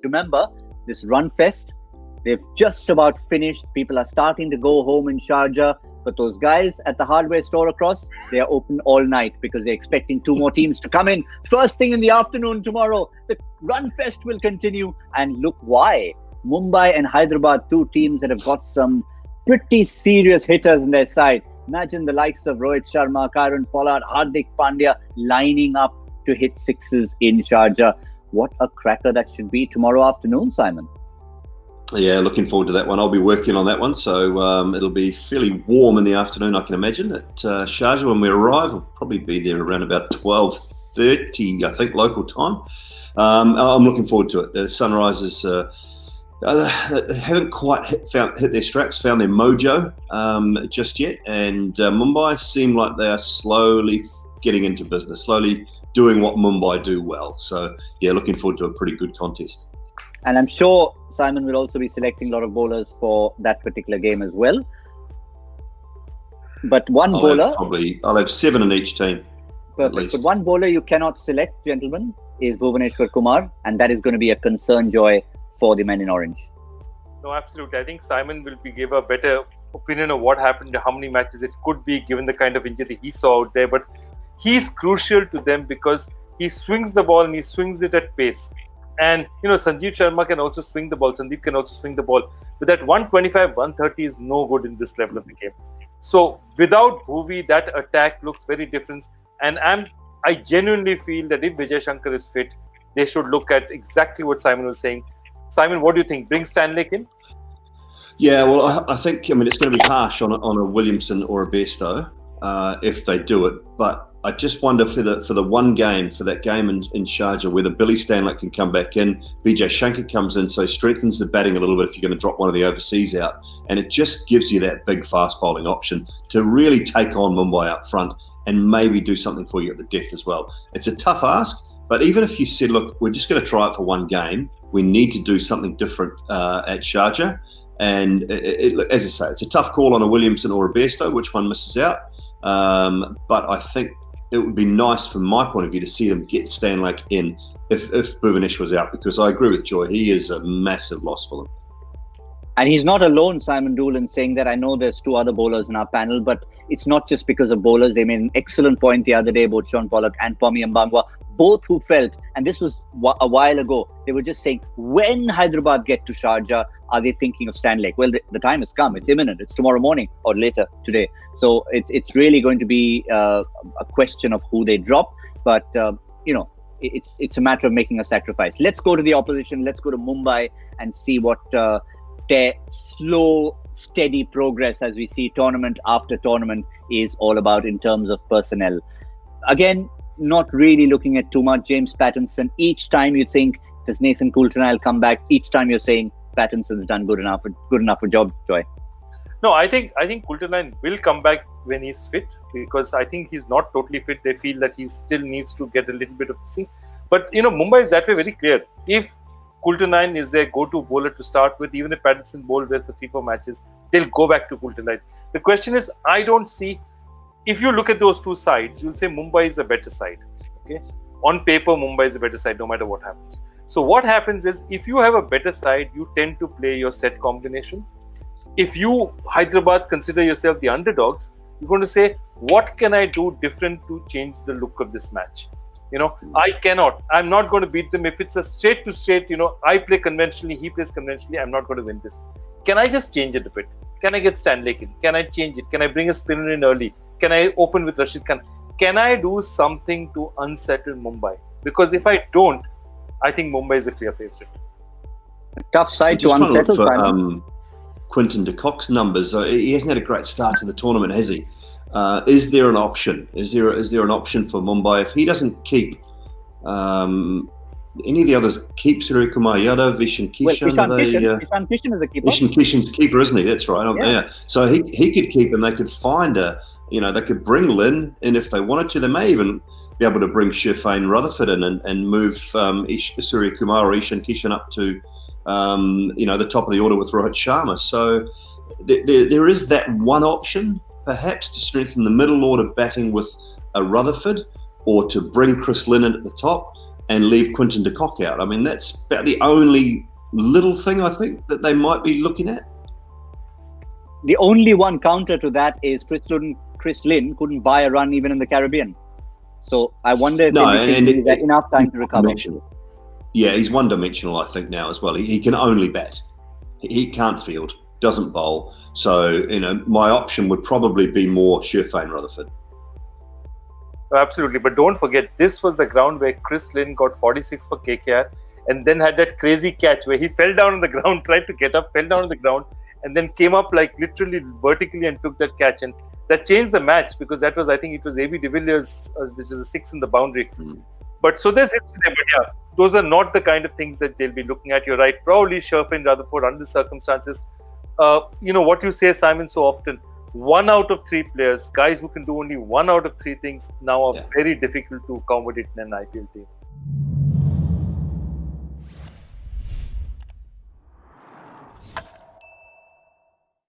remember, this run fest, they've just about finished. People are starting to go home in Sharjah. But those guys at the hardware store across, they are open all night because they're expecting 2 more teams to come in. First thing in the afternoon tomorrow, the run fest will continue. And look why. Mumbai and Hyderabad, 2 teams that have got some pretty serious hitters in their side. Imagine the likes of Rohit Sharma, Kieron Pollard, Hardik Pandya lining up to hit sixes in Sharjah. What a cracker that should be tomorrow afternoon, Simon. Yeah, looking forward to that one. I'll be working on that one, so it'll be fairly warm in the afternoon, I can imagine. At Sharjah, when we arrive, we'll probably be there around about 12:30, I think, local time. I'm looking forward to it. The Sunrisers haven't quite hit their straps, found their mojo just yet, and Mumbai seem like they are slowly getting into business, slowly doing what Mumbai do well. So, yeah, looking forward to a pretty good contest. And I'm sure Simon will also be selecting a lot of bowlers for that particular game as well. But I'll have 7 in each team. Perfect. But one bowler you cannot select, gentlemen, is Bhuvaneshwar Kumar, and that is going to be a concern, Joy, for the men in orange. No, absolutely. I think Simon will give a better opinion of what happened, how many matches it could be, given the kind of injury he saw out there. But he's crucial to them because he swings the ball and he swings it at pace. And, Sanjeev Sharma can also swing the ball. Sandeep can also swing the ball. But that 125, 130 is no good in this level of the game. So without Bhuvi, that attack looks very different. And I genuinely feel that if Vijay Shankar is fit, they should look at exactly what Simon was saying. Simon, what do you think? Bring Stanlake in? Yeah, well, I think, it's going to be harsh on a Williamson or a Bairstow if they do it. But I just wonder for the one game, for that game in Sharjah, whether Billy Stanlake can come back in, Vijay Shankar comes in, so he strengthens the batting a little bit if you're going to drop one of the overseas out. And it just gives you that big fast bowling option to really take on Mumbai up front and maybe do something for you at the death as well. It's a tough ask, but even if you said, look, we're just going to try it for one game, we need to do something different at Sharjah. And as I say, it's a tough call on a Williamson or a Bairstow, which one misses out. But I think it would be nice from my point of view to see them get Stanlake in if Bhuvanesh was out, because I agree with Joy, he is a massive loss for them. And he's not alone, Simon Doolan, saying that. I know there's 2 other bowlers in our panel, but it's not just because of bowlers. They made an excellent point the other day, both Sean Pollock and Pommy Mbangwa, both who felt, and this was a while ago, they were just saying, when Hyderabad get to Sharjah, are they thinking of Stanlake? Well, the time has come. It's imminent. It's tomorrow morning or later today. So it's really going to be a question of who they drop. But, it's a matter of making a sacrifice. Let's go to the opposition. Let's go to Mumbai and see what their slow, steady progress as we see tournament after tournament is all about in terms of personnel. Again, not really looking at too much. James Pattinson, each time you think, does Nathan Coulter-Nile come back? Each time you're saying Pattinson's done good enough a job, Joy. No, I think Coulter-Nile will come back when he's fit, because I think he's not totally fit. They feel that he still needs to get a little bit of this. But Mumbai is that way very clear. If Coulter-Nile is their go-to bowler to start with, even if Pattinson bowled well for 3-4 matches, they'll go back to Coulter-Nile. The question is, I don't see. If you look at those 2 sides, you'll say Mumbai is a better side. Okay, on paper, Mumbai is a better side, no matter what happens. So what happens is, if you have a better side, you tend to play your set combination. If you, Hyderabad, consider yourself the underdogs, you're going to say, what can I do different to change the look of this match? I'm not going to beat them. If it's a straight to straight, I play conventionally, he plays conventionally, I'm not going to win this. Can I just change it a bit? Can I get Stanlake in? Can I change it? Can I bring a spinner in early? Can I open with Rashid Khan? Can I do something to unsettle Mumbai? Because if I don't, I think Mumbai is a clear favourite. Tough side to unsettle, Simon. Quinton de Kock's numbers. He hasn't had a great start to the tournament, has he? Is there an option? Is there an option for Mumbai if he doesn't keep any of the others? Keep Surya Kumar Yadav, Ishan Kishan. Ishan Kishan is the keeper. Ishan Kishan's the keeper, isn't he? That's right. Yeah. So he could keep, and they could find they could bring Lynn in if they wanted to. They may even be able to bring Shirfane Rutherford in and move Surya Kumar or Ishan Kishan up to the top of the order with Rohit Sharma. So there is that one option, perhaps, to strengthen the middle order batting with a Rutherford, or to bring Chris Lynn in at the top. and leave Quinton de Kock out. I mean, that's about the only little thing I think that they might be looking at. The only one counter to that is Chris Lynn couldn't buy a run even in the Caribbean. So I wonder if he's got enough time to recover. Yeah, he's one-dimensional, I think, now as well. He can only bat. He can't field, doesn't bowl. So, my option would probably be more Sherfane Rutherford. Absolutely. But don't forget, this was the ground where Chris Lynn got 46 for KKR and then had that crazy catch where he fell down on the ground, tried to get up, fell down on the ground, and then came up like literally vertically and took that catch. And that changed the match because that was, I think it was AB de Villiers, which is a 6 in the boundary. But so there's history there. But yeah, those are not the kind of things that they'll be looking at. You're right. Probably Sherfane Rutherford under the circumstances. What you say, Simon, so often, 1 out of 3 players, guys who can do only 1 out of 3 things now are very difficult to accommodate in an IPL team.